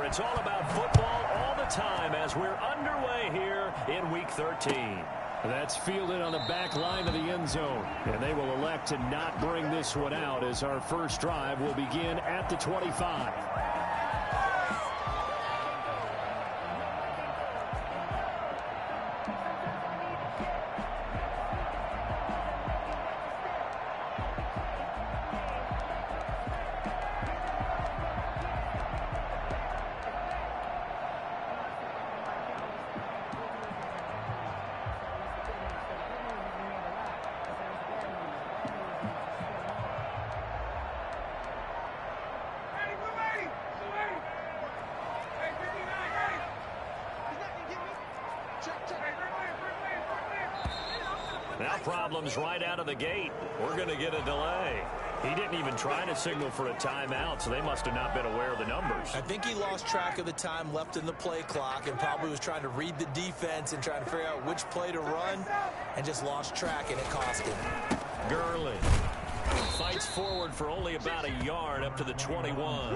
it's all about football all the time as we're underway here in Week 13. That's fielded on the back line of the end zone. And they will elect to not bring this one out as our first drive will begin at the 25. Now problems right out of the gate. We're going to get a delay. He didn't even try to signal for a timeout, so they must have not been aware of the numbers. I think he lost track of the time left in the play clock and probably was trying to read the defense and trying to figure out which play to run and just lost track, and it cost him. Gurley fights forward for only about a yard up to the 21.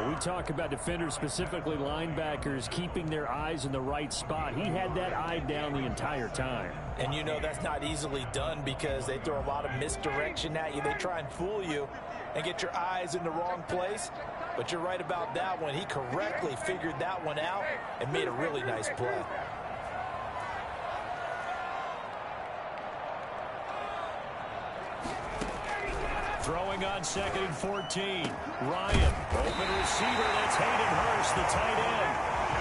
We talk about defenders, specifically linebackers, keeping their eyes in the right spot. He had that eye down the entire time. And you know that's not easily done because they throw a lot of misdirection at you. They try and fool you and get your eyes in the wrong place. But you're right about that one. He correctly figured that one out and made a really nice play. Throwing on 2nd and 14. Ryan, open receiver. That's Hayden Hurst, the tight end.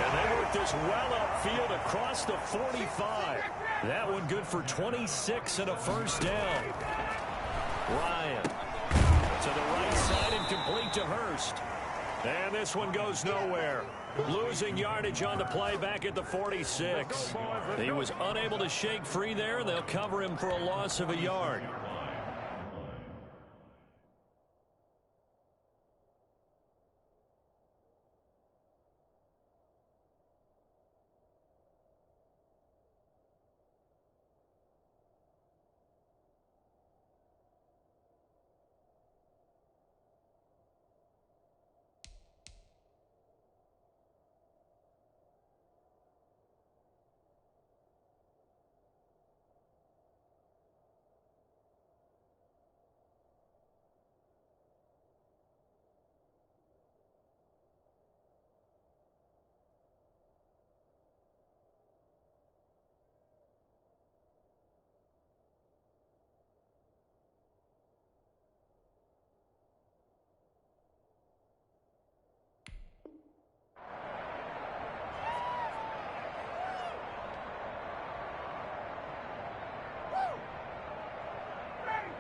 And they work this well upfield across the 45. That one good for 26 and a first down. Ryan to the right side and complete to Hurst. And this one goes nowhere. Losing yardage on the play back at the 46. He was unable to shake free there. They'll cover him for a loss of a yard.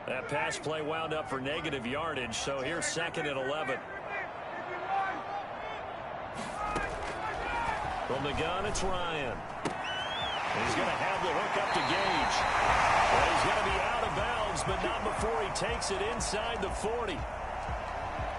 That pass play wound up for negative yardage, so here's 2nd and 11. From the gun, it's Ryan. He's going to have the hook up to Gage. Well, he's going to be out of bounds, but not before he takes it inside the 40.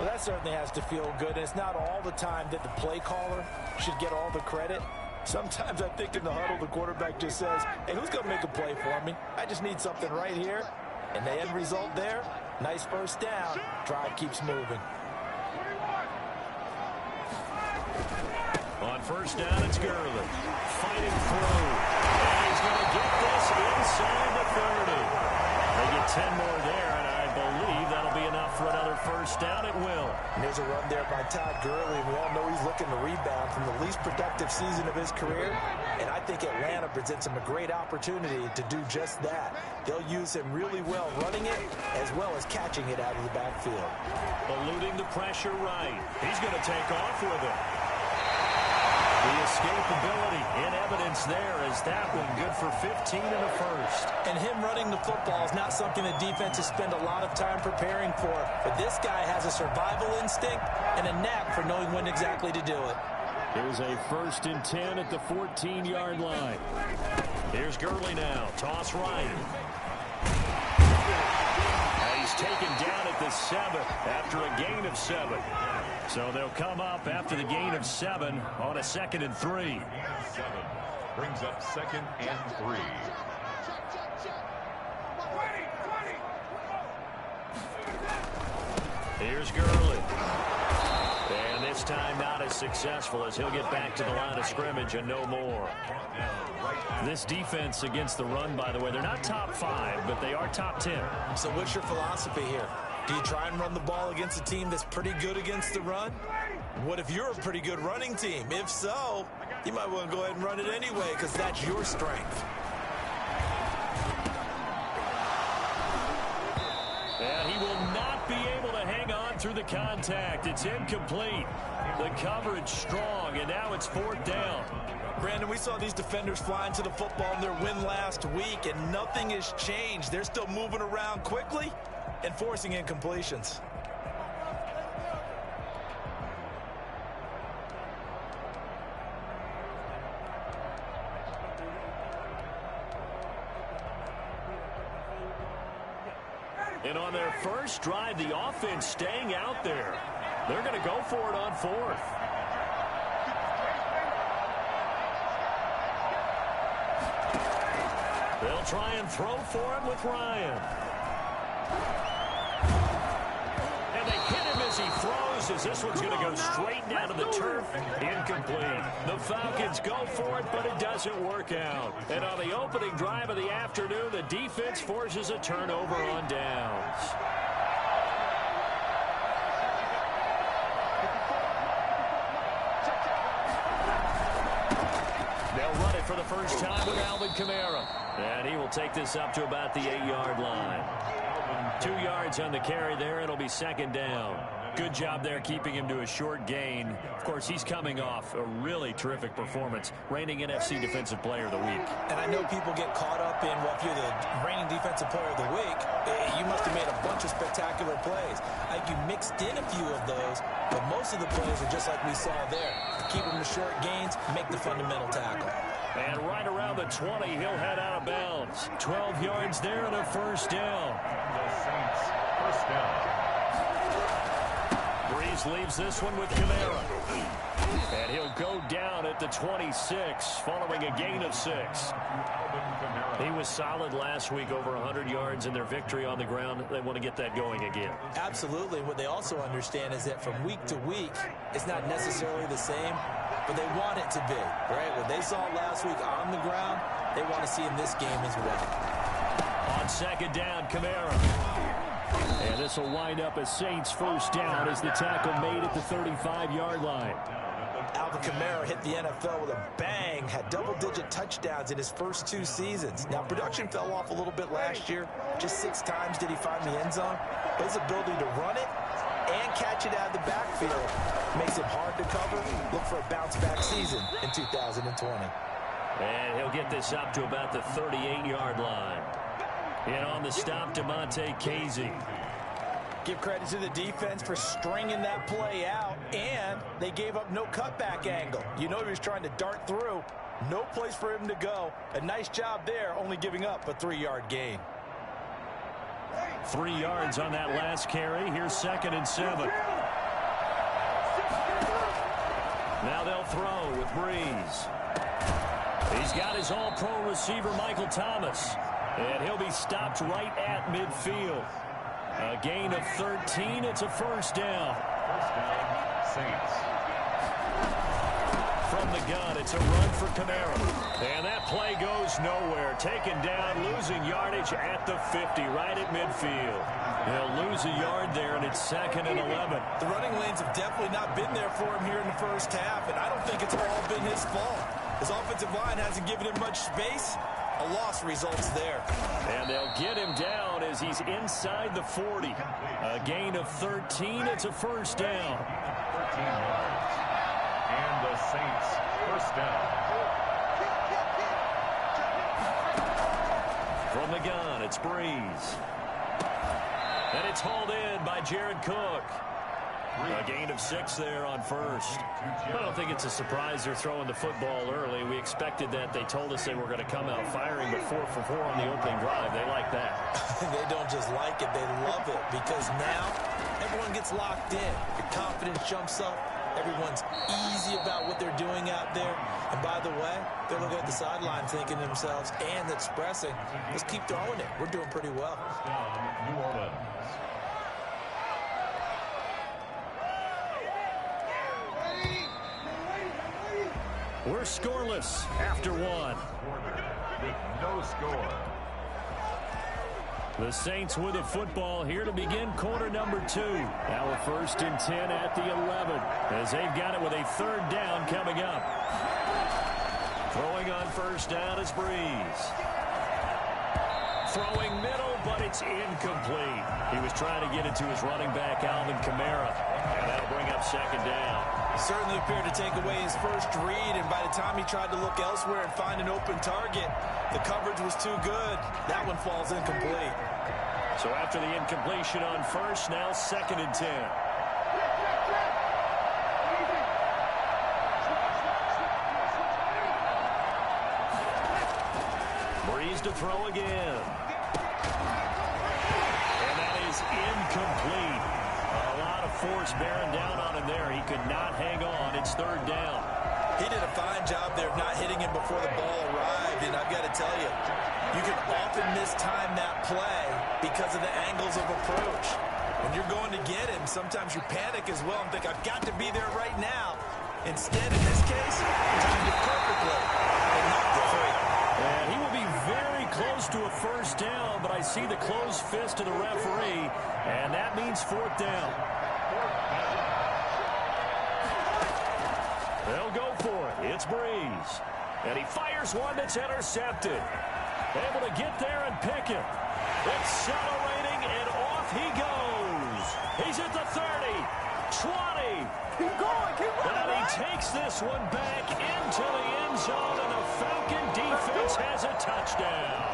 Well, that certainly has to feel good. And it's not all the time that the play caller should get all the credit. Sometimes I think in the huddle, the quarterback just says, hey, who's going to make a play for me? I just need something right here. And the end result there, nice first down. Drive keeps moving. On first down, it's Gurley. Fighting through. And he's going to get this inside the 30. They get 10 more there, and I believe that'll be enough for another first down. It will. And there's a run there by Todd Gurley. We all know he's looking to rebound from the least productive season of his career. And I think Atlanta presents him a great opportunity to do just that. They'll use him really well running it as well as catching it out of the backfield. Eluding the pressure right. He's going to take off with it. The escapability in evidence there as that one good for 15 and a first. And him running the football is not something that defenses spend a lot of time preparing for. But this guy has a survival instinct and a knack for knowing when exactly to do it. Here's a 1st and 10 at the 14-yard line. Here's Gurley now. Toss right. He's taken down at the 7 after a gain of 7. So they'll come up after the gain of 7 on a 2nd and 3. 7 brings up 2nd and 3. Here's Gurley. And this This time not as successful as he'll get back to the line of scrimmage and no more. This defense against the run, by the way, they're not top 5, but they are top 10. So what's your philosophy here? Do you try and run the ball against a team that's pretty good against the run? What if you're a pretty good running team? If so, you might want to go ahead and run it anyway because that's your strength. And he will not be able to hang on through the contact. It's incomplete. The coverage strong, and now it's 4th down. Brandon, we saw these defenders flying to the football in their win last week, and nothing has changed. They're still moving around quickly and forcing incompletions. And on their first drive, the offense staying out there. They're going to go for it on 4th. They'll try and throw for him with Ryan. And they hit him as he throws, as this one's going to go straight down to the turf. Incomplete. The Falcons go for it, but it doesn't work out. And on the opening drive of the afternoon, the defense forces a turnover on downs. They'll run it for the first time with Alvin Kamara. And he will take this up to about the 8-yard line. 2 yards on the carry there. It'll be 2nd down. Good job there keeping him to a short gain. Of course, he's coming off a really terrific performance, reigning NFC Defensive Player of the Week. And I know people get caught up in, well, if you're the reigning Defensive Player of the Week, you must have made a bunch of spectacular plays. I think you mixed in a few of those, but most of the plays are just like we saw there. Keep them to short gains, make the fundamental tackle. And right around the 20, he'll head out of bounds. 12 yards there and a 1st down. The Saints, 1st down. Breeze leaves this one with Kamara. And he'll go down at the 26, following a gain of 6. He was solid last week, over 100 yards in their victory on the ground. They want to get that going again. Absolutely. What they also understand is that from week to week, it's not necessarily the same, but they want it to be, right? What they saw last week on the ground, they want to see in this game as well. On 2nd down, Kamara. And this will wind up a Saints 1st down as the tackle made at the 35-yard line. Alvin Kamara hit the NFL with a bang, had double-digit touchdowns in his first 2 seasons. Now, production fell off a little bit last year. Just 6 times did he find the end zone. But his ability to run it and catch it out of the backfield makes it hard to cover. Look for a bounce-back season in 2020. And he'll get this up to about the 38-yard line. And on the stop, DeMonte Casey. Give credit to the defense for stringing that play out, and they gave up no cutback angle. You know he was trying to dart through. No place for him to go. A nice job there, only giving up a 3-yard gain. 3 yards on that last carry. Here's 2nd and 7. Now they'll throw with Breeze. He's got his all-pro receiver, Michael Thomas. And he'll be stopped right at midfield. A gain of 13. It's a 1st down. 1st down, Saints. From the gun, it's a run for Kamara. And that play goes nowhere. Taken down, losing yardage at the 50, right at midfield. They'll lose a yard there, and it's 2nd and 11. The running lanes have definitely not been there for him here in the first half, and I don't think it's all been his fault. His offensive line hasn't given him much space. A loss results there. And they'll get him down as he's inside the 40. A gain of 13. It's a 1st down. 13 yards. And the Saints, 1st down. From the gun, it's Breeze. And it's hauled in by Jared Cook. A gain of 6 there on 1st. I don't think it's a surprise they're throwing the football early. We expected that. They told us they were going to come out firing, but 4 for 4 on the opening drive. They like that. They don't just like it, they love it, because now everyone gets locked in. Your confidence jumps up. Everyone's easy about what they're doing out there. And by the way, they're looking at the sideline thinking to themselves and expressing, let's keep throwing it. We're doing pretty well. New Orleans. We're scoreless after one. With no score. The Saints with a football here to begin quarter number 2. Now a 1st and 10 at the 11 as they've got it with a 3rd down coming up. Throwing on 1st down is Breeze. Throwing middle, but it's incomplete. He was trying to get it to his running back, Alvin Kamara, and that'll bring up 2nd down. Certainly appeared to take away his first read, and by the time he tried to look elsewhere and find an open target, the coverage was too good. That one falls incomplete. So after the incompletion on 1st, now 2nd and 10. Breeze to throw again. And that is incomplete. A lot of force bearing down on him there. He could not hang on. It's 3rd down. He did a fine job there of not hitting him before the ball arrived, and I've got to tell you, you can often mistime that play because of the angles of approach. When you're going to get him, sometimes you panic as well and think, I've got to be there right now. Instead, in this case, he timed it perfectly and knocked it free. And he will be very close to a 1st down, but I see the closed fist of the referee, and that means 4th down. They'll go for it. It's Breeze. And he fires one that's intercepted. Able to get there and pick it. Accelerating, and off he goes. He's at the 30, 20. Keep going, keep running. And he takes this one back into the end zone, and the Falcon defense has a touchdown.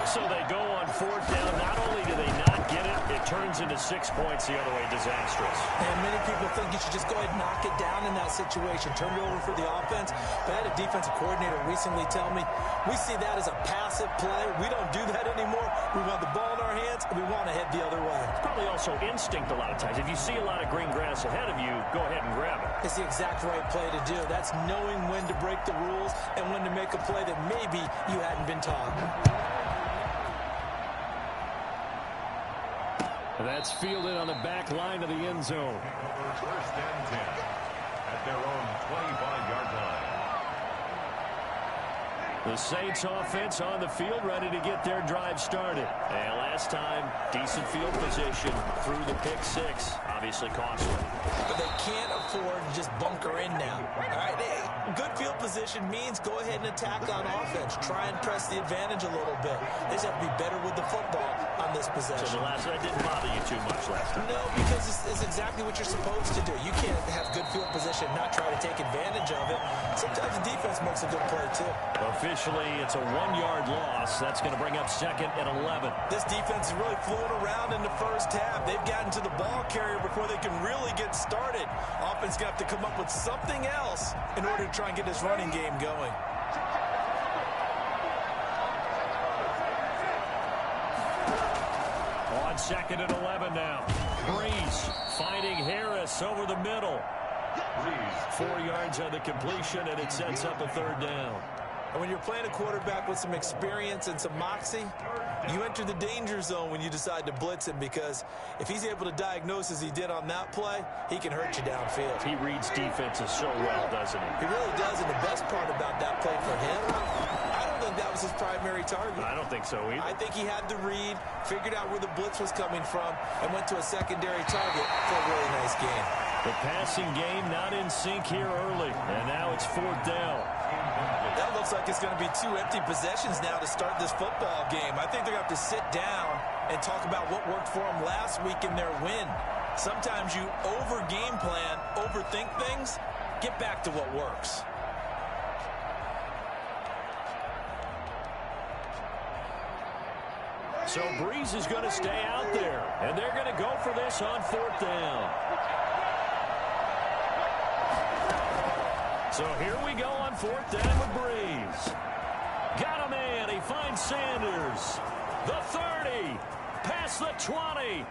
So they go on 4th down. Not only do they not get it, it turns into 6 points the other way. Disastrous. And many people think you should just go ahead and knock it down in that situation. Turn it over for the offense. But I had a defensive coordinator recently tell me, we see that as a passive play. We don't do that anymore. We want the ball in our hands, and we want to head the other way. It's probably also instinct a lot of times. If you see a lot of green grass ahead of you, go ahead and grab it. It's the exact right play to do. That's knowing when to break the rules and when to make a play that maybe you hadn't been taught. That's fielded on the back line of the end zone. 1st and 10 at their own 25-yard line. The Saints offense on the field, ready to get their drive started. And last time, decent field position through the pick 6. Obviously costly. But they can't afford to just bunker in now. All right, good field position means go ahead and attack on offense. Try and press the advantage a little bit. They just have to be better with the football on this possession. So that didn't bother you too much last time. No, because it's exactly what you're supposed to do. You can't have good field position and not try to take advantage of it. Sometimes the defense makes a good play, too. Officially, it's a 1-yard loss. That's going to bring up 2nd and 11. This defense is really fluid around in the 1st half. They've gotten to the ball carrier before they can really get started. Offense going to have to come up with something else in order to try and get this running game going. On 2nd and 11 now. Breeze finding Harris over the middle. 4 yards on the completion, and it sets up a 3rd down. And when you're playing a quarterback with some experience and some moxie, you enter the danger zone when you decide to blitz him, because if he's able to diagnose as he did on that play, he can hurt you downfield. He reads defenses so well, doesn't he? He really does, and the best part about that play for him, I don't think that was his primary target. I don't think so either. I think he had the read, figured out where the blitz was coming from, and went to a secondary target for a really nice game. The passing game not in sync here early, and now it's 4th down. That looks like it's going to be 2 empty possessions now to start this football game. I think they're going to have to sit down and talk about what worked for them last week in their win. Sometimes you over-game plan, overthink things, get back to what works. So Breeze is going to stay out there, and they're going to go for this on 4th down. So here we go on 4th down with Breeze. Got a man. He finds Sanders. The 30. Past the 20.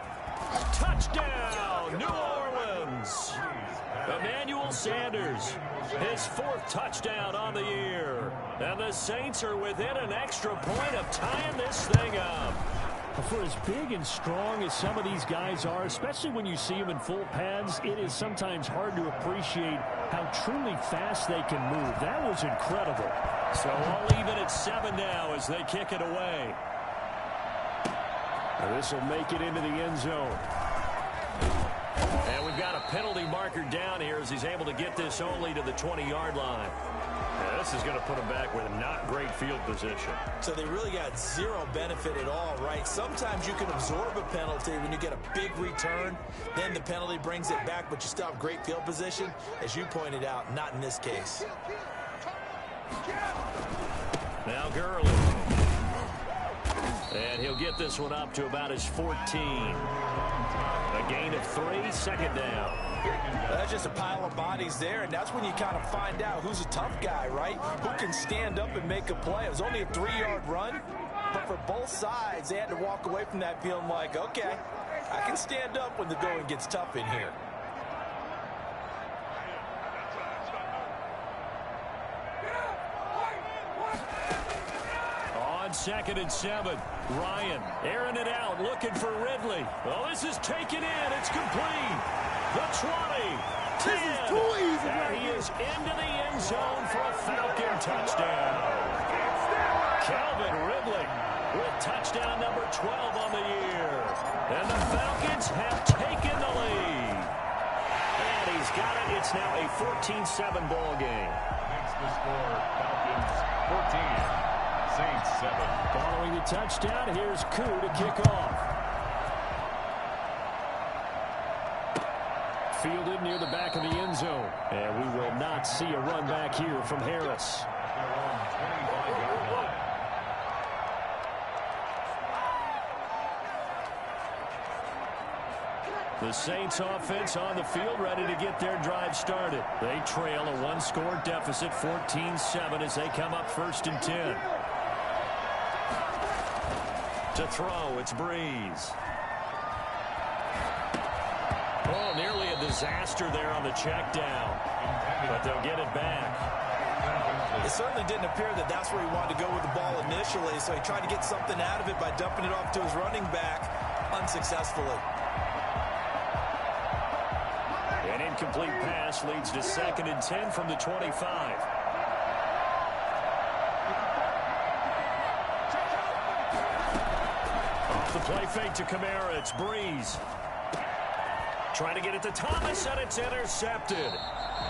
Touchdown, New Orleans. Emmanuel Sanders, his 4th touchdown on the year. And the Saints are within an extra point of tying this thing up. For as big and strong as some of these guys are, especially when you see them in full pads, it is sometimes hard to appreciate how truly fast they can move. That was incredible. So all even at 7 now as they kick it away. This will make it into the end zone. And we've got a penalty marker down here as he's able to get this only to the 20-yard line. Yeah, this is going to put him back with a not great field position. So they really got zero benefit at all, right? Sometimes you can absorb a penalty when you get a big return. Then the penalty brings it back, but you still have great field position. As you pointed out, not in this case. Now Gurley. And he'll get this one up to about his 14. A gain of 3, second down. That's just a pile of bodies there, and that's when you kind of find out who's a tough guy, right? Who can stand up and make a play. It was only a 3-yard run, but for both sides, they had to walk away from that feeling like, okay, I can stand up when the going gets tough in here. On 2nd and 7, Ryan airing it out, looking for Ridley. Oh, this is taken in. It's complete. The 20, 10, this is too easy, and he is into the end zone for a Falcon touchdown. Calvin Ridley with touchdown number 12 on the year. And the Falcons have taken the lead. And he's got it. It's now a 14-7 ball game. Makes the score Falcons 14. Saints 7. Following the touchdown, here's Koo to kick off. Fielded near the back of the end zone. And we will not see a run back here from Harris. The Saints offense on the field ready to get their drive started. They trail a 1-score deficit, 14-7 as they come up 1st and 10. To throw, it's Breeze. Oh, nearly a disaster there on the check down. But they'll get it back. It certainly didn't appear that that's where he wanted to go with the ball initially, so he tried to get something out of it by dumping it off to his running back unsuccessfully. An incomplete pass leads to 2nd and 10 from the 25. Off the play fake to Kamara, it's Breeze. Trying to get it to Thomas, and it's intercepted.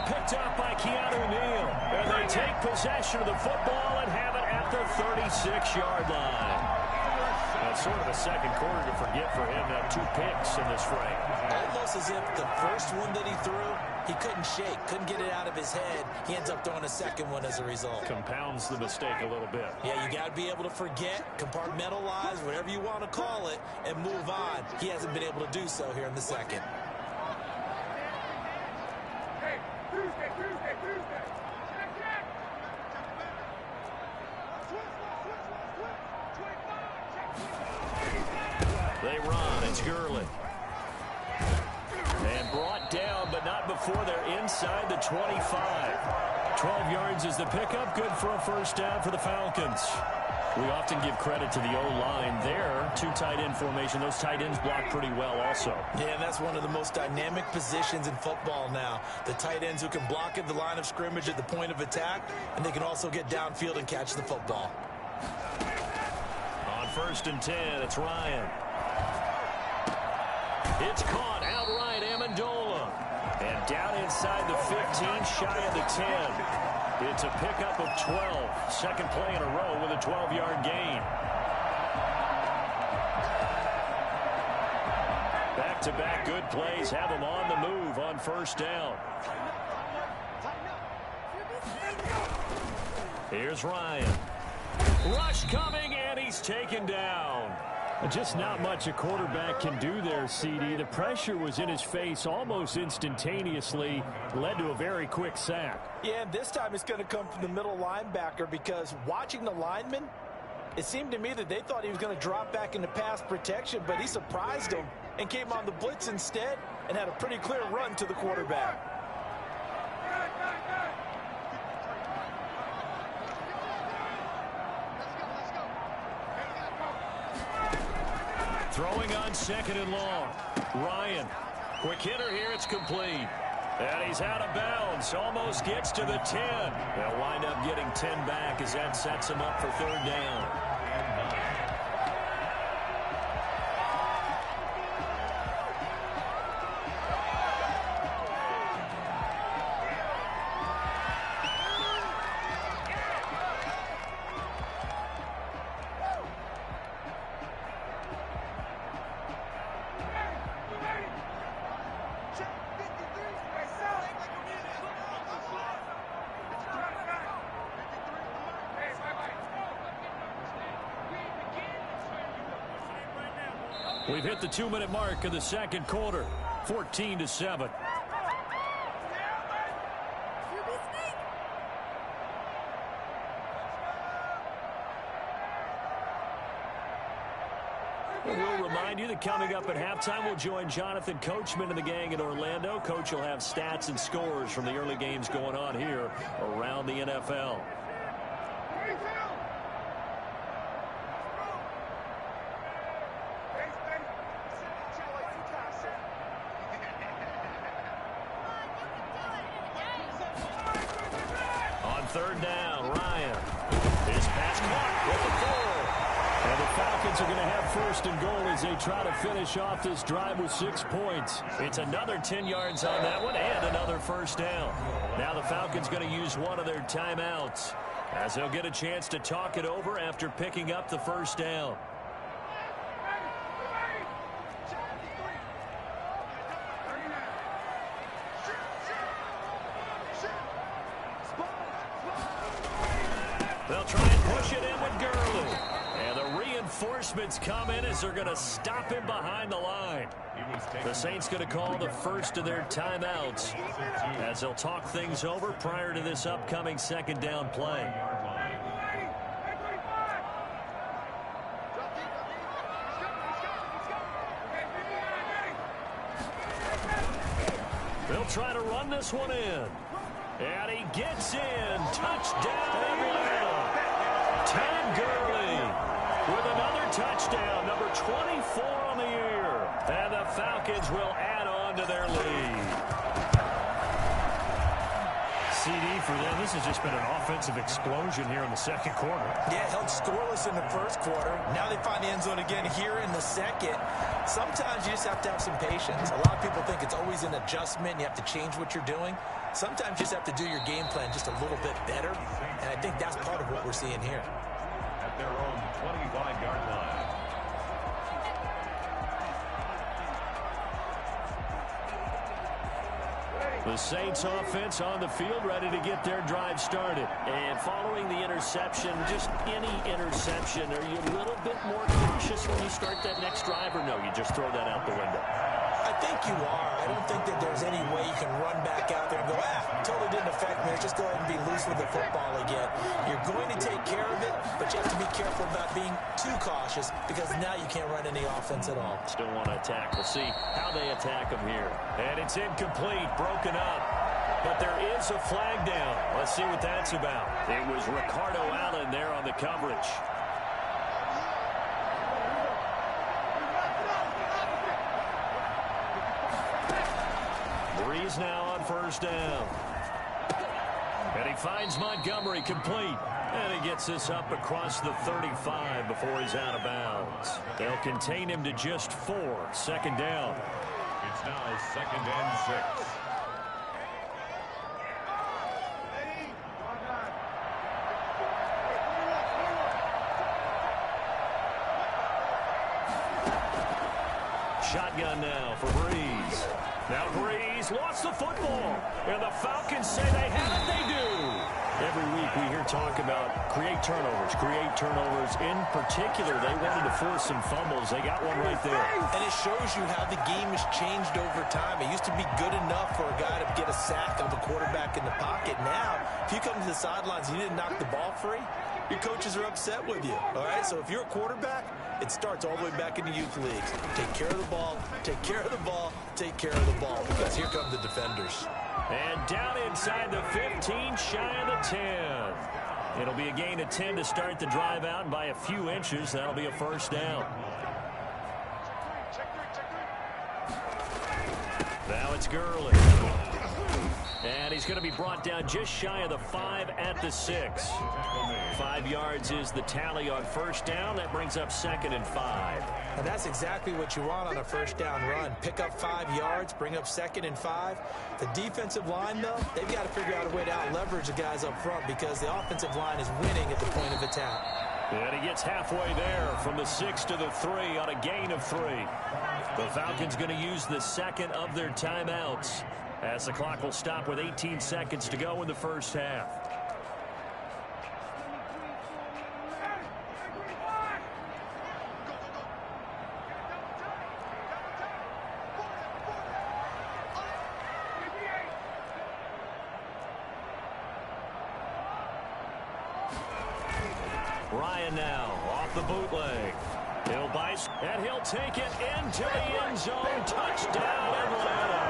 Picked up by Keanu Neal. And they take possession of the football and have it at the 36-yard line. That's sort of a second quarter to forget for him. Now 2 picks in this frame. Almost as if the first one that he threw, he couldn't shake, couldn't get it out of his head. He ends up throwing a second one as a result. Compounds the mistake a little bit. Yeah, you got to be able to forget, compartmentalize, whatever you want to call it, and move on. He hasn't been able to do so here in the second. They run. It's Gurley. And brought down, but not before they're inside the 25. 12 yards is the pickup. Good for a first down for the Falcons. We often give credit to the O-line there. 2 tight end formation. Those tight ends block pretty well also. Yeah, and that's one of the most dynamic positions in football now. The tight ends who can block at the line of scrimmage at the point of attack, and they can also get downfield and catch the football. On 1st and 10, it's Ryan. It's caught outright, Amendola. And down inside the 15, shy of the 10. It's a pickup of 12. Second play in a row with a 12-yard gain. Back-to-back good plays have them on the move on first down. Here's Ryan. Rush coming, and he's taken down. Just not much a quarterback can do there, CD. The pressure was in his face almost instantaneously, led to a very quick sack. Yeah, and this time it's going to come from the middle linebacker because watching the lineman, it seemed to me that they thought he was going to drop back into pass protection, but he surprised them and came on the blitz instead and had a pretty clear run to the quarterback. Throwing on second and long. Ryan. Quick hitter here. It's complete. And he's out of bounds. Almost gets to the 10. They'll wind up getting 10 back as that sets him up for third down. We've hit the 2-minute mark of the second quarter. 14-7. We'll remind you that coming up at halftime, we'll join Jonathan Coachman and the gang in Orlando. Coach will have stats and scores from the early games going on here around the NFL. Third down, Ryan. His pass caught with the 4. And the Falcons are going to have first and goal as they try to finish off this drive with 6 points. It's another 10 yards on that one and another first down. Now the Falcons going to use one of their timeouts as they'll get a chance to talk it over after picking up the first down. They'll try and push it in with Gurley. And the reinforcements come in as they're going to stop him behind the line. The Saints going to call the first of their timeouts as they'll talk things over prior to this upcoming second down play. They'll try to run this one in. And he gets in. Touchdown, Atlanta. Todd Gurley with another touchdown, number 24 on the year. And the Falcons will add on to their lead. CD for them. This has just been an offensive explosion here in the second quarter. Yeah, held scoreless in the first quarter. Now they find the end zone again here in the second. Sometimes you just have to have some patience. A lot of people think it's always an adjustment. You have to change what you're doing. Sometimes you just have to do your game plan just a little bit better. And I think that's part of what we're seeing here. At their own 25-yard line. The Saints offense on the field, ready to get their drive started. And following the interception, just any interception, are you a little bit more cautious when you start that next drive, or no, you just throw that out the window? I think you are. I don't think that there's any way you can run back out there and go, totally didn't affect me. Let's just go ahead and be loose with the football again. You're going to take care of it, but you have to be careful about being too cautious because now you can't run any offense at all. Still want to attack. We'll see how they attack them here. And it's incomplete, broken up. But there is a flag down. Let's see what that's about. It was Ricardo Allen there on the coverage. Breeze now on first down. And he finds Montgomery complete. And he gets this up across the 35 before he's out of bounds. They'll contain him to just 4. Second down. It's now 2nd and 6. Shotgun now for Breeze. Now Breeze lost the football. And the Falcons say they have it. They do. Every week we hear talk about create turnovers. In particular, they wanted to force some fumbles. They got one right there. And it shows you how the game has changed over time. It used to be good enough for a guy to get a sack of a quarterback in the pocket. Now, if you come to the sidelines and you didn't knock the ball free, your coaches are upset with you. All right, so if you're a quarterback, it starts all the way back in the youth leagues. Take care of the ball, take care of the ball, take care of the ball, because here come the defenders. And down inside the 15, shy of the 10. It'll be a gain of 10 to start the drive out, and by a few inches, that'll be a first down. it's Gurley. And he's going to be brought down just shy of the 5 at the 6. 5 yards is the tally on first down. That brings up 2nd and 5. And that's exactly what you want on a first down run. Pick up 5 yards, bring up 2nd and 5. The defensive line, though, they've got to figure out a way to out-leverage the guys up front because the offensive line is winning at the point of attack. And he gets halfway there from the 6 to the 3 on a gain of 3. The Falcons going to use the second of their timeouts as the clock will stop with 18 seconds to go in the first half. Ryan now off the bootleg. He'll bice, and he'll take it into the end zone. Touchdown, Atlanta.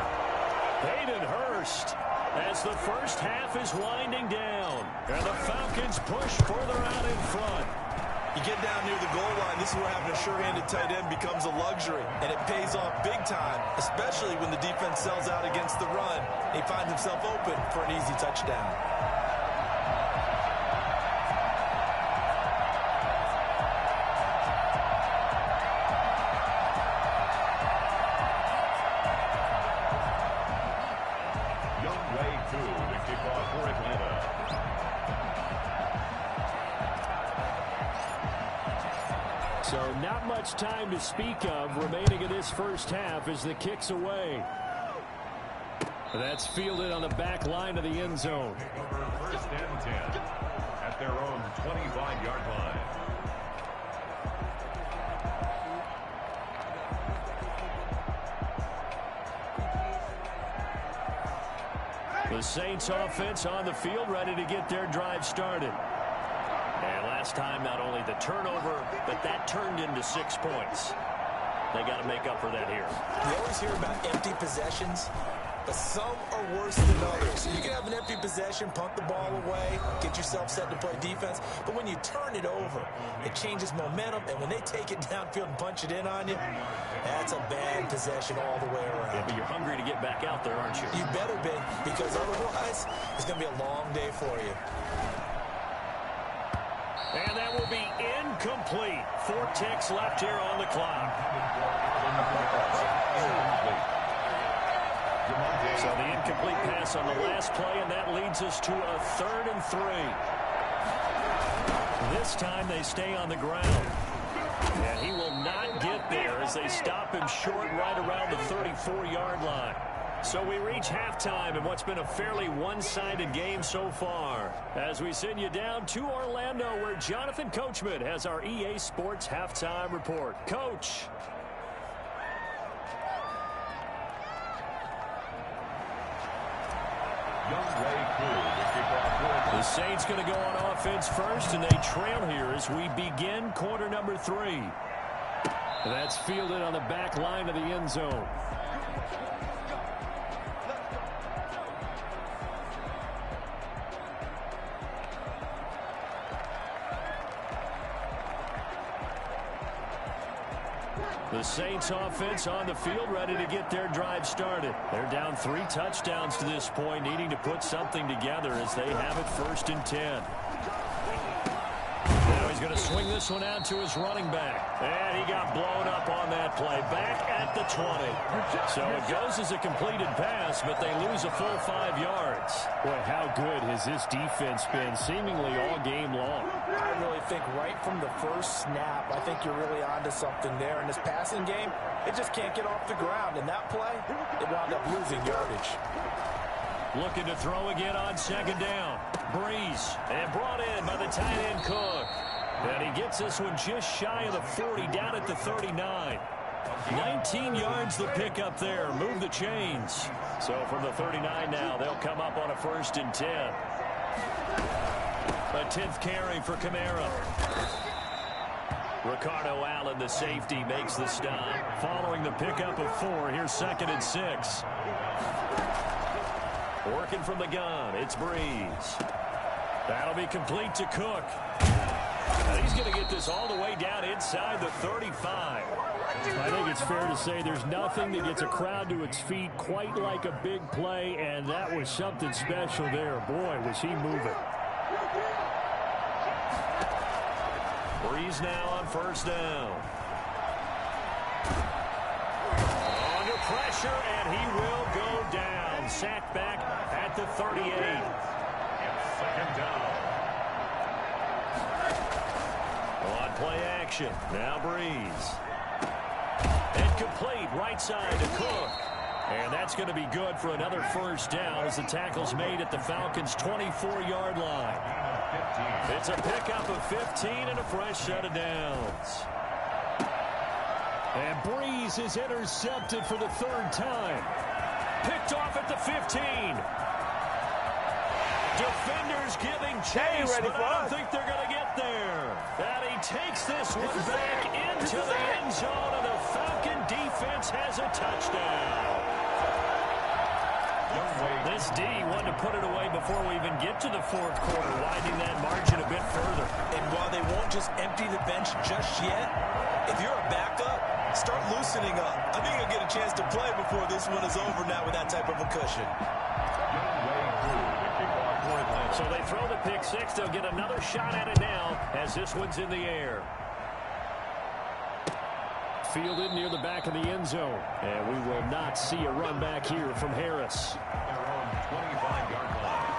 Hayden Hurst as the first half is winding down. And the Falcons push further out in front. You get down near the goal line, this is where having a sure-handed tight end becomes a luxury. And it pays off big time, especially when the defense sells out against the run. He finds himself open for an easy touchdown. So not much time to speak of remaining in this first half as the kick's away. That's fielded on the back line of the end zone. First and 10 at their own 25-yard line. The Saints offense on the field ready to get their drive started. And last time, not only the turnover, but that turned into 6 points. They got to make up for that here. You always hear about empty possessions, but some are worse than others. You can have an empty possession, punt the ball away, get yourself set to play defense, but when you turn it over, it changes momentum, and when they take it downfield and punch it in on you, that's a bad possession all the way around. Yeah, but you're hungry to get back out there, aren't you? You better be, because otherwise, it's going to be a long day for you. And that will be incomplete. 4 ticks left here on the clock. So the incomplete pass on the last play, and that leads us to a 3rd and 3. This time they stay on the ground. And he will not get there as they stop him short right around the 34-yard line. So we reach halftime in what's been a fairly one-sided game so far. As we send you down to Orlando, where Jonathan Coachman has our EA Sports halftime report. Coach. The Saints going to go on offense first, and they trail here as we begin quarter number 3. That's fielded on the back line of the end zone. The Saints offense on the field ready to get their drive started. They're down 3 touchdowns to this point, needing to put something together as they have it 1st and 10. Now he's going to swing this one out to his running back. And he got blown up on that play. Back at the 20. So it goes as a completed pass, but they lose a full 5 yards. Boy, how good has this defense been seemingly all game long? I really think right from the first snap, I think you're really onto something there. In this passing game, it just can't get off the ground. And that play, it wound up losing yardage. Looking to throw again on 2nd down. Breeze, and brought in by the tight end Cook. And he gets this one just shy of the 40, down at the 39. 19 yards the pick up there. Move the chains. So from the 39 now, they'll come up on a 1st and 10. A 10th carry for Kamara. Ricardo Allen, the safety, makes the stop. Following the pickup of 4, here's 2nd and 6. Working from the gun, it's Breeze. That'll be complete to Cook. And he's going to get this all the way down inside the 35. I think it's fair to say there's nothing that gets a crowd to its feet quite like a big play, and that was something special there. Boy, was he moving. Breeze now on first down. Under pressure, and he will go down. Sacked back at the 38. It's second down. On play action. Now Breeze. Incomplete, right side to Cook. And that's going to be good for another first down as the tackle's made at the Falcons' 24-yard line. It's a pickup of 15 and a fresh set of downs. And Breeze is intercepted for the third time. Picked off at the 15. Defenders giving chase, but I don't think they're going to get there. And he takes this one back into the end zone, and the Falcon defense has a touchdown. This D wanted to put it away before we even get to the fourth quarter, widening that margin a bit further. And while they won't just empty the bench just yet, if you're a backup, start loosening up. I think you'll get a chance to play before this one is over now with that type of a cushion. So they throw the pick six. They'll get another shot at it now as this one's in the air. Fielded near the back of the end zone. And we will not see a run back here from Harris. Their own 25-yard line.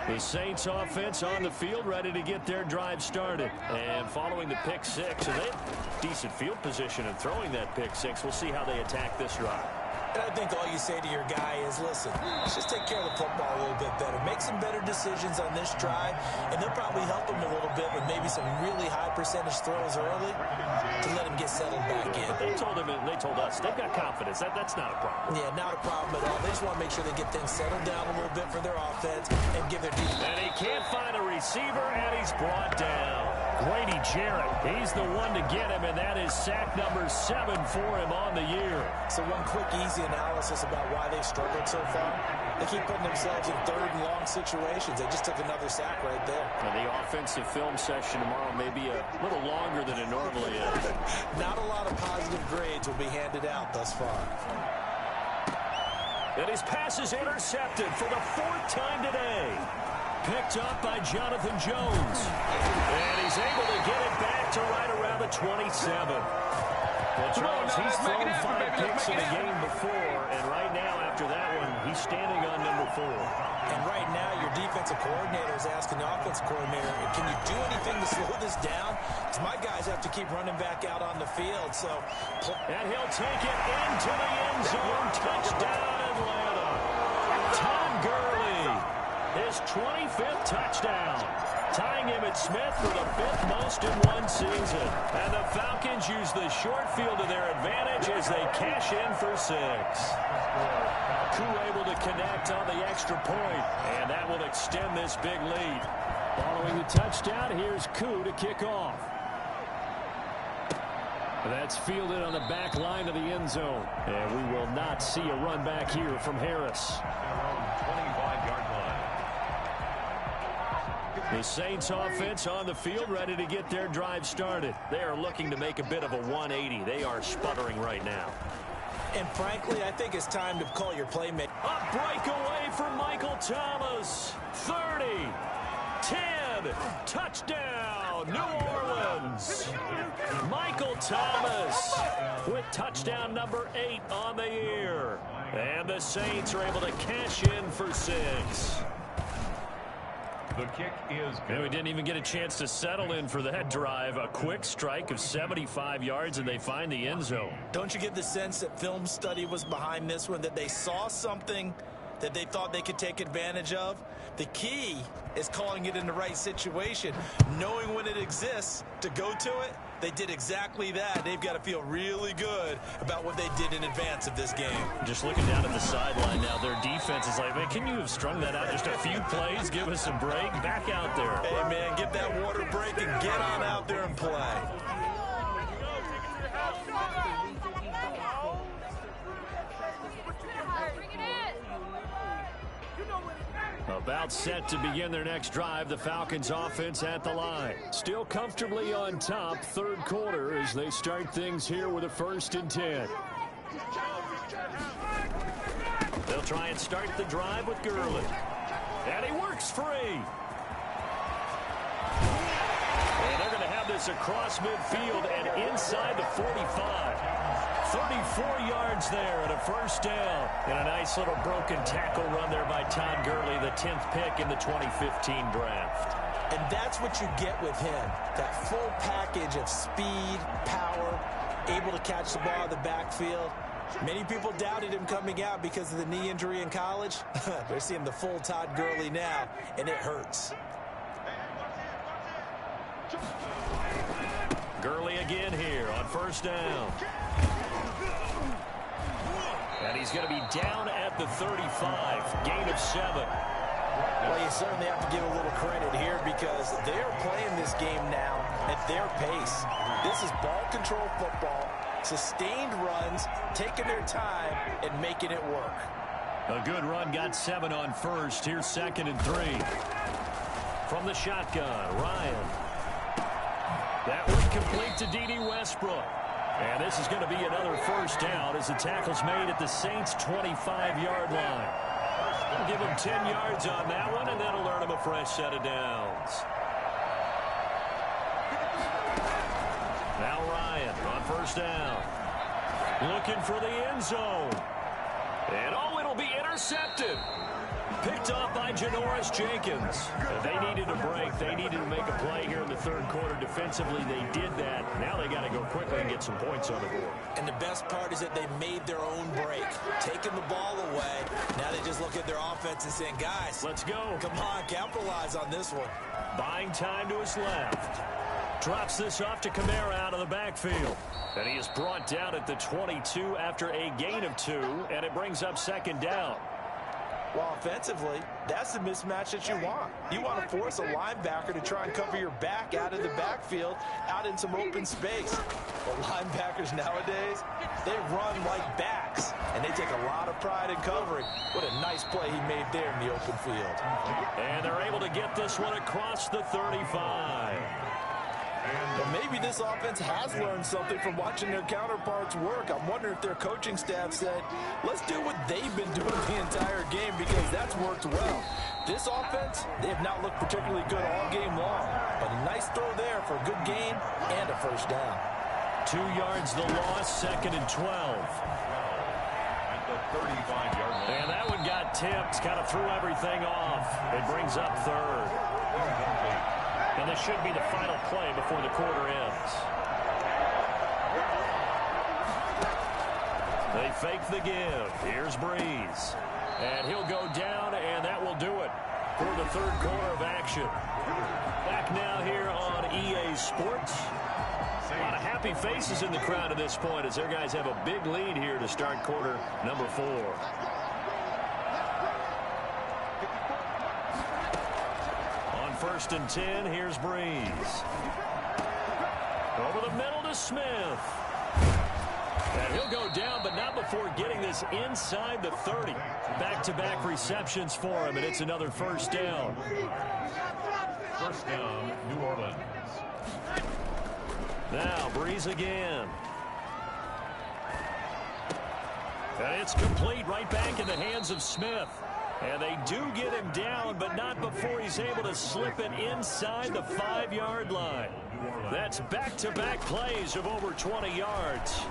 The Saints offense on the field, ready to get their drive started. And following the pick six, and they have decent field position in throwing that pick six. We'll see how they attack this drive. And I think all you say to your guy is, listen, let's just take care of the football a little bit better. Make some better decisions on this drive, and they'll probably help him a little bit with maybe some really high percentage throws early to let him get settled back in. They told him, and they told us, they've got confidence. That's not a problem. Yeah, not a problem at all. They just want to make sure they get things settled down a little bit for their offense and give their defense. And he can't find a receiver, and he's brought down. Grady Jarrett, he's the one to get him, and that is sack number 7 for him on the year. So one quick, easy analysis about why they've struggled so far. They keep putting themselves in third and long situations. They just took another sack right there. And the offensive film session tomorrow may be a little longer than it normally is. Not a lot of positive grades will be handed out thus far. And his pass is intercepted for the 4th time today. Picked up by Jonathan Jones. And he's able to get it back to right around the 27. Well, Charles, he's thrown 5 picks in a game before, and right now, after that one, he's standing on number 4. And right now, your defensive coordinator is asking the offensive coordinator, can you do anything to slow this down? Because my guys have to keep running back out on the field. So, and he'll take it into the end zone. Touchdown, Atlanta. Todd Gurley, his 25th touchdown, tying Emmitt Smith for the 5th most in one season. And the Falcons use the short field to their advantage as they cash in for 6. Koo able to connect on the extra point, and that will extend this big lead. Following the touchdown, here's Koo to kick off. That's fielded on the back line of the end zone. And we will not see a run back here from Harris. Their own 25-yard line. The Saints offense on the field, ready to get their drive started. They are looking to make a bit of a 180. They are sputtering right now. And frankly, I think it's time to call your playmaker. A breakaway for Michael Thomas. 30, 10, touchdown, New Orleans. Michael Thomas with touchdown number 8 on the year. And the Saints are able to cash in for 6. The kick is good. And we didn't even get a chance to settle in for that drive. A quick strike of 75 yards, and they find the end zone. Don't you get the sense that film study was behind this one, that they saw something that they thought they could take advantage of? The key is calling it in the right situation, knowing when it exists to go to it. They did exactly that. They've got to feel really good about what they did in advance of this game. Just looking down at the sideline now, their defense is like, man, can you have strung that out just a few plays? Give us a break. Back out there. Hey, man, get that water break and get on out there and play. About set to begin their next drive. The Falcons offense at the line. Still comfortably on top, third quarter, as they start things here with a 1st and 10. They'll try and start the drive with Gurley. And he works free. And they're going to have this across midfield and inside the 45. 34 yards there and a 1st down. And a nice little broken tackle run there by Todd Gurley, the 10th pick in the 2015 draft. And that's what you get with him. That full package of speed, power, able to catch the ball in the backfield. Many people doubted him coming out because of the knee injury in college. They're seeing the full Todd Gurley now, and it hurts. Gurley again here on 1st down. And he's going to be down at the 35. Gain of 7. Well, you certainly have to give a little credit here because they're playing this game now at their pace. This is ball control football, sustained runs, taking their time, and making it work. A good run, got 7 on 1st. Here's 2nd and 3. From the shotgun, Ryan. That one complete to D.D. Westbrook. And this is going to be another 1st down as the tackle's made at the Saints' 25-yard line. We'll give him 10 yards on that one, and that'll earn him a fresh set of downs. Now Ryan on 1st down. Looking for the end zone. And it'll be intercepted. Picked off by Janoris Jenkins. They needed a break. They needed to make a play here in the 3rd quarter. Defensively, they did that. Now they got to go quickly and get some points on the board. And the best part is that they made their own break. Taking the ball away. Now they just look at their offense and saying, guys, let's go. Come on, capitalize on this one. Buying time to his left. Drops this off to Kamara out of the backfield. And he is brought down at the 22 after a gain of 2, and it brings up 2nd down. Well, offensively, that's the mismatch that you want. You want to force a linebacker to try and cover your back out of the backfield, out in some open space. But linebackers nowadays, they run like backs, and they take a lot of pride in covering. What a nice play he made there in the open field. And they're able to get this one across the 35. And maybe this offense has learned something from watching their counterparts work. I'm wondering if their coaching staff said, let's do what they've been doing the entire game because that's worked well. This offense, they have not looked particularly good all game long. But a nice throw there for a good gain and a 1st down. 2 yards the loss, 2nd and 12. At the 35-yard line. And that one got tipped, kind of threw everything off. It brings up 3rd. And this should be the final play before the quarter ends. They fake the give. Here's Breeze. And he'll go down, and that will do it for the 3rd quarter of action. Back now here on EA Sports. A lot of happy faces in the crowd at this point as their guys have a big lead here to start quarter number 4. On 1st and 10, here's Breeze. Over the middle to Smith. And he'll go down, but not before getting this inside the 30. Back-to-back receptions for him, and it's another 1st down. 1st down, New Orleans. Now, Breeze again. And it's complete right back in the hands of Smith. And they do get him down, but not before he's able to slip it inside the 5-yard line. That's back-to-back plays of over 20 yards.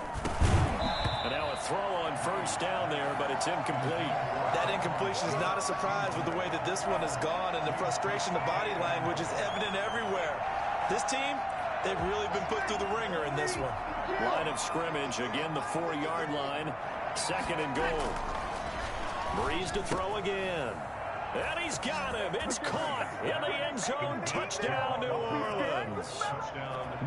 And now a throw on 1st down there, but it's incomplete. That incompletion is not a surprise with the way that this one has gone, and the frustration, the body language is evident everywhere. This team, they've really been put through the ringer in this one. Line of scrimmage, again the 4-yard line, 2nd and goal. Breeze to throw again. And he's got him. It's caught in the end zone. Touchdown, New Orleans.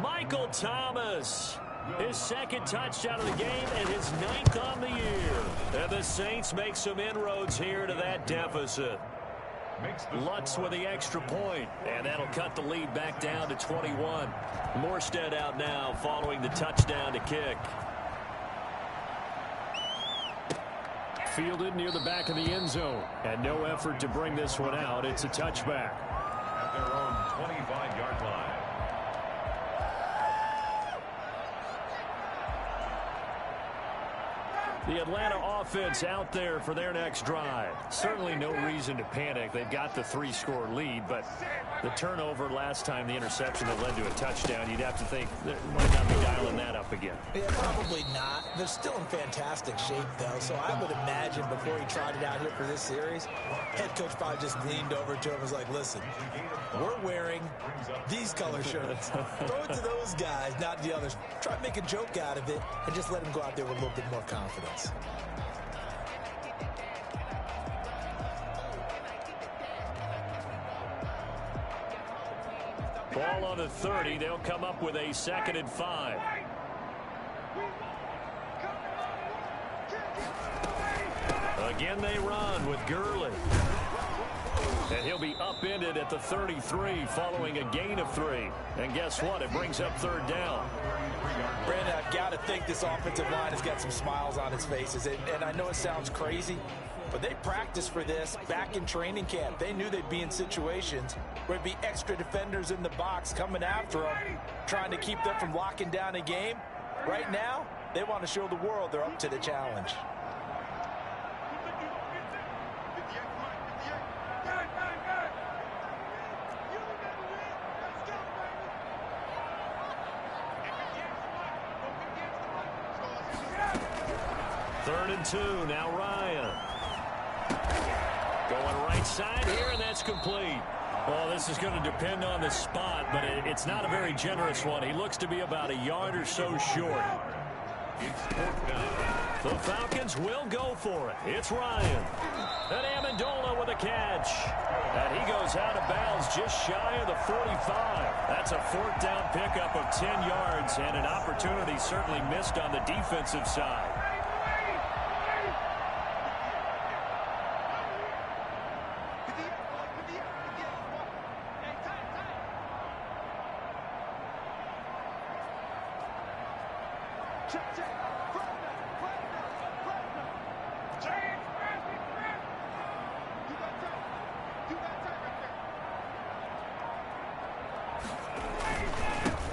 Michael Thomas. His 2nd touchdown of the game and his 9th on the year. And the Saints make some inroads here to that deficit. Lutz with the extra point, and that'll cut the lead back down to 21. Morstead out now following the touchdown to kick. fielded near the back of the end zone. And no effort to bring this one out. It's a touchback. At their own 25-yard line. The Atlanta offense out there for their next drive. Certainly no reason to panic. They've got the 3-score lead, but the turnover last time, the interception that led to a touchdown, you'd have to think they might not be dialing that up again. Yeah, probably not. They're still in fantastic shape, though, so I would imagine before he trotted out here for this series, head coach probably just leaned over to him and was like, listen, we're wearing these color shirts. Throw it to those guys, not the others. Try to make a joke out of it and just let him go out there with a little bit more confidence. Ball on the 30. They'll come up with a 2nd and 5. Again, they run with Gurley. And he'll be upended at the 33 following a gain of 3. And guess what? It brings up 3rd down. Brandon, I've got to think this offensive line has got some smiles on its faces. And I know it sounds crazy, but they practiced for this back in training camp. They knew they'd be in situations where it'd be extra defenders in the box coming after them, trying to keep them from locking down a game. Right now, they want to show the world they're up to the challenge. Third and 2. Now Ryan. Going right side here, and that's complete. Well, this is going to depend on the spot, but it's not a very generous one. He looks to be about a yard or so short. The Falcons will go for it. It's Ryan. And Amendola with a catch. And he goes out of bounds just shy of the 45. That's a 4th down pickup of 10 yards, and an opportunity certainly missed on the defensive side.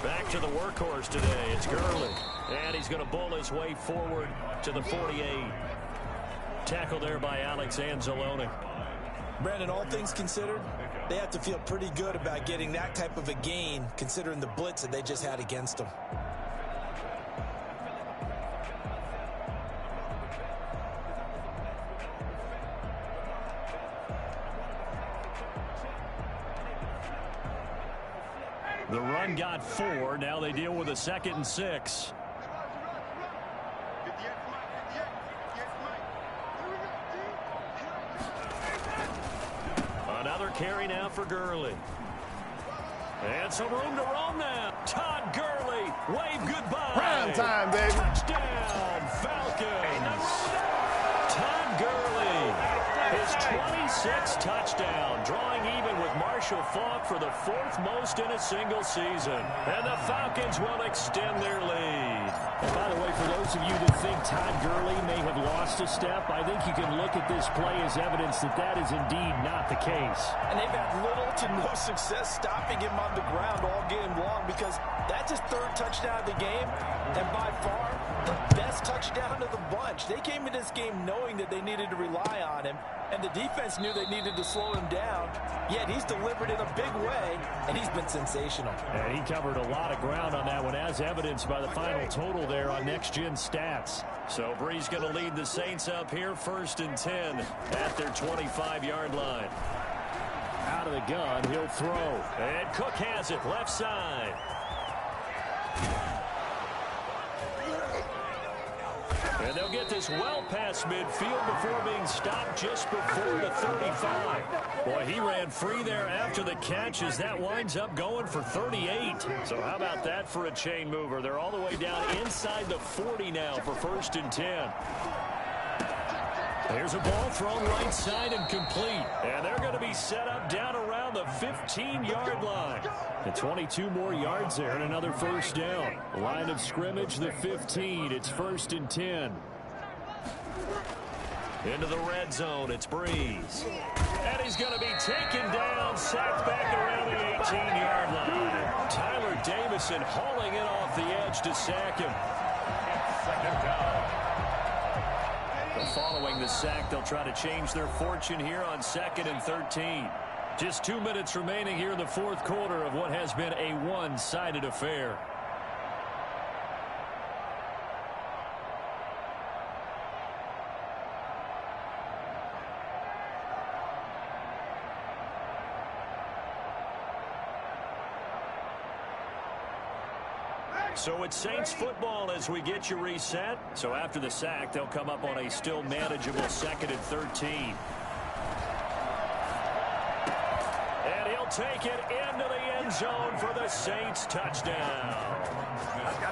Back to the workhorse today. It's Gurley. And he's going to bull his way forward to the 48. Tackle there by Alex Anzalone. Brandon, all things considered, they have to feel pretty good about getting that type of a gain, considering the blitz that they just had against them. The run got 4. Now they deal with a 2nd and 6. Another carry now for Gurley. And some room to roam now. Todd Gurley, wave goodbye. Prime time, baby. Touchdown, Falcons. Todd Gurley, his 26th touchdown, drawing even with Marshall Faulk for the 4th most in a single season. And the Falcons will extend their lead. And by the way, for those of you that think Todd Gurley may have lost a step, I think you can look at this play as evidence that that is indeed not the case. And they've had little to no success stopping him on the ground all game long, because that's his 3rd touchdown of the game, and by far the best touchdown of the bunch. They came in this game knowing that they needed to rely on him, and the defense knew they needed to slow him down, yet he's delivered in a big way, and he's been sensational. And he covered a lot of ground on that one, as evidenced by the final total there on Next Gen Stats. So Bree's going to lead the Saints up here, 1st and 10 at their 25-yard line. Out of the gun, he'll throw. And Cook has it, left side. And they'll get this well past midfield before being stopped just before the 35. Boy, he ran free there after the catch as that winds up going for 38. So how about that for a chain mover? They're all the way down inside the 40 now for 1st and 10. There's a ball thrown right side and complete. And they're going to be set up down around the 15-yard line. And 22 more yards there and another 1st down. Line of scrimmage, the 15. It's 1st and 10. Into the red zone, it's Breeze. And he's going to be taken down, sacked back around the 18-yard line. Tyler Davison hauling it off the edge to sack him. Second down. Following the sack, they'll try to change their fortune here on 2nd and 13. Just 2 minutes remaining here in the fourth quarter of what has been a one-sided affair. So it's Saints football as we get you reset. So after the sack, they'll come up on a still manageable 2nd and 13. And he'll take it into the end zone for the Saints touchdown.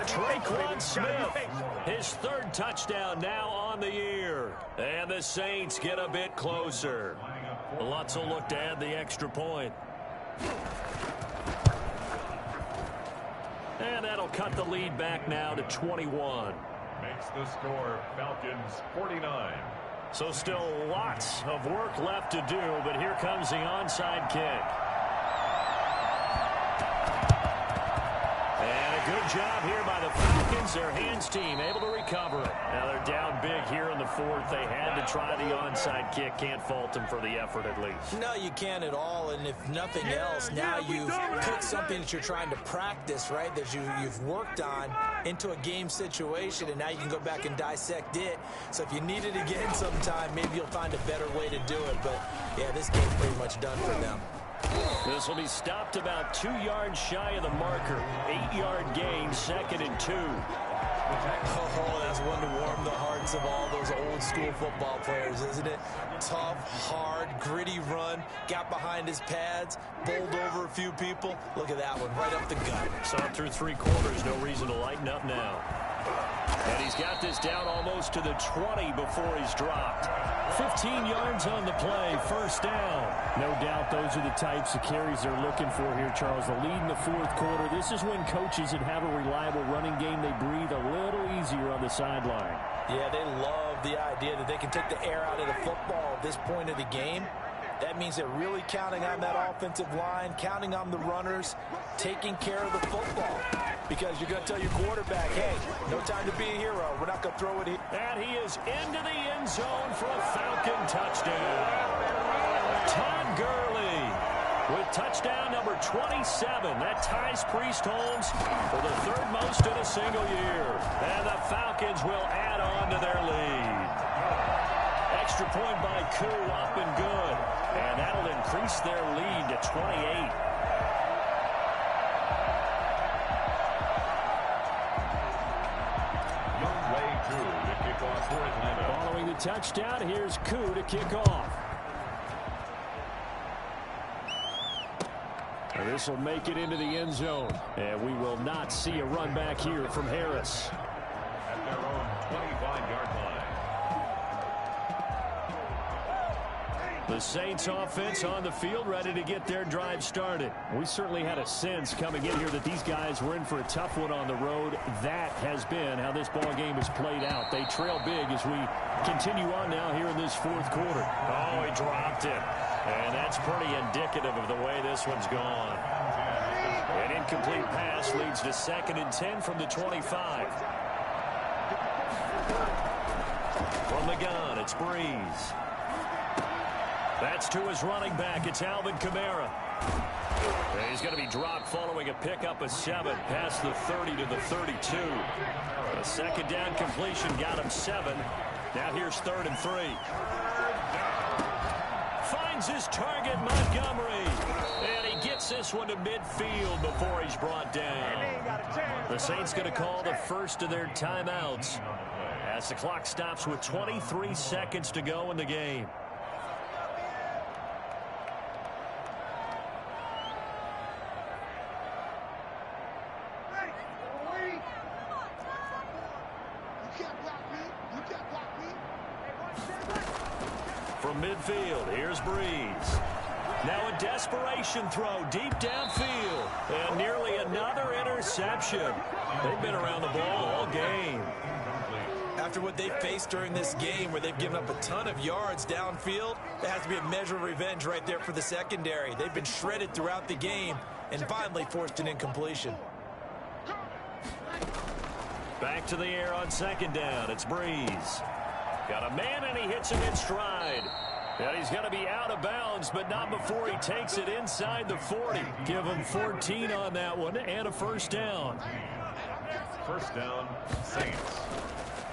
Traquan Smith, his 3rd touchdown now on the year. And the Saints get a bit closer. Lutz will look to add the extra point. And that'll cut the lead back now to 21. Makes the score Falcons 49. So still lots of work left to do, but here comes the onside kick. And a good job here by the Falcons. Their hands team able to recover it. Now they're down big here in the 4th. They had to try the onside kick. Can't fault them for the effort at least. No, you can't at all. And if nothing else, now you've put something that you're trying to practice, right, that you've worked on into a game situation, and now you can go back and dissect it. So if you need it again sometime, maybe you'll find a better way to do it. But, yeah, this game's pretty much done for them. This will be stopped about 2 yards shy of the marker. 8-yard gain, 2nd and 2. Oh, that's one to warm the hearts of all those old school football players, isn't it? Tough, hard, gritty run, got behind his pads, bowled over a few people. Look at that one, right up the gut. Saw it through 3 quarters, no reason to lighten up now. And he's got this down almost to the 20 before he's dropped. 15 yards on the play, 1st down. No doubt those are the types of carries they're looking for here, Charles. The lead in the 4th quarter. This is when coaches that have a reliable running game, they breathe a little easier on the sideline. Yeah, they love the idea that they can take the air out of the football at this point of the game. That means they're really counting on that offensive line, counting on the runners, taking care of the football. Because you're going to tell your quarterback, hey, no time to be a hero. We're not going to throw it here. And he is into the end zone for a Falcon touchdown. Todd Gurley with touchdown number 27. That ties Priest Holmes for the 3rd most in a single year. And the Falcons will add on to their lead. Extra point by Koo, up and good. And that'll increase their lead to 28. Following the touchdown, here's Koo to kick off. And this will make it into the end zone. And we will not see a run back here from Harris. At their own 25-yard line. The Saints offense on the field, ready to get their drive started. We certainly had a sense coming in here that these guys were in for a tough one on the road. That has been how this ball game has played out. They trail big as we continue on now here in this 4th quarter. Oh, he dropped it. And that's pretty indicative of the way this one's gone. An incomplete pass leads to 2nd and 10 from the 25. From the gun, it's Breeze. That's to his running back. It's Alvin Kamara. And he's going to be dropped following a pickup of 7 past the 30 to the 32. A 2nd down completion got him 7. Now here's 3rd and 3. Finds his target, Montgomery. And he gets this one to midfield before he's brought down. The Saints going to call the first of their timeouts as the clock stops with 23 seconds to go in the game. From midfield, here's Breeze. Now a desperation throw deep downfield. And nearly another interception. They've been around the ball all game. After what they faced during this game where they've given up a ton of yards downfield, there has to be a measure of revenge right there for the secondary. They've been shredded throughout the game and finally forced an incompletion. Back to the air on second down. It's Breeze. Got a man, and he hits him in stride. And he's going to be out of bounds, but not before he takes it inside the 40. Give him 14 on that one and a first down. First down, Saints.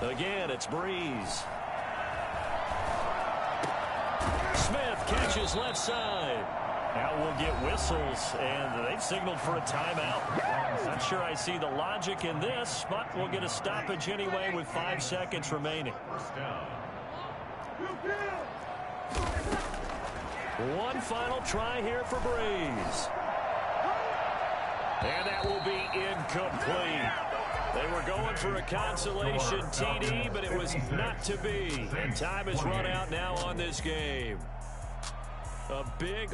Again, it's Breeze. Smith catches left side. Now we'll get whistles, and they've signaled for a timeout. Not sure I see the logic in this, but we'll get a stoppage anyway with 5 seconds remaining. First down. One final try here for Breeze. And that will be incomplete. They were going for a consolation TD, but it was not to be. And time has run out now on this game. A big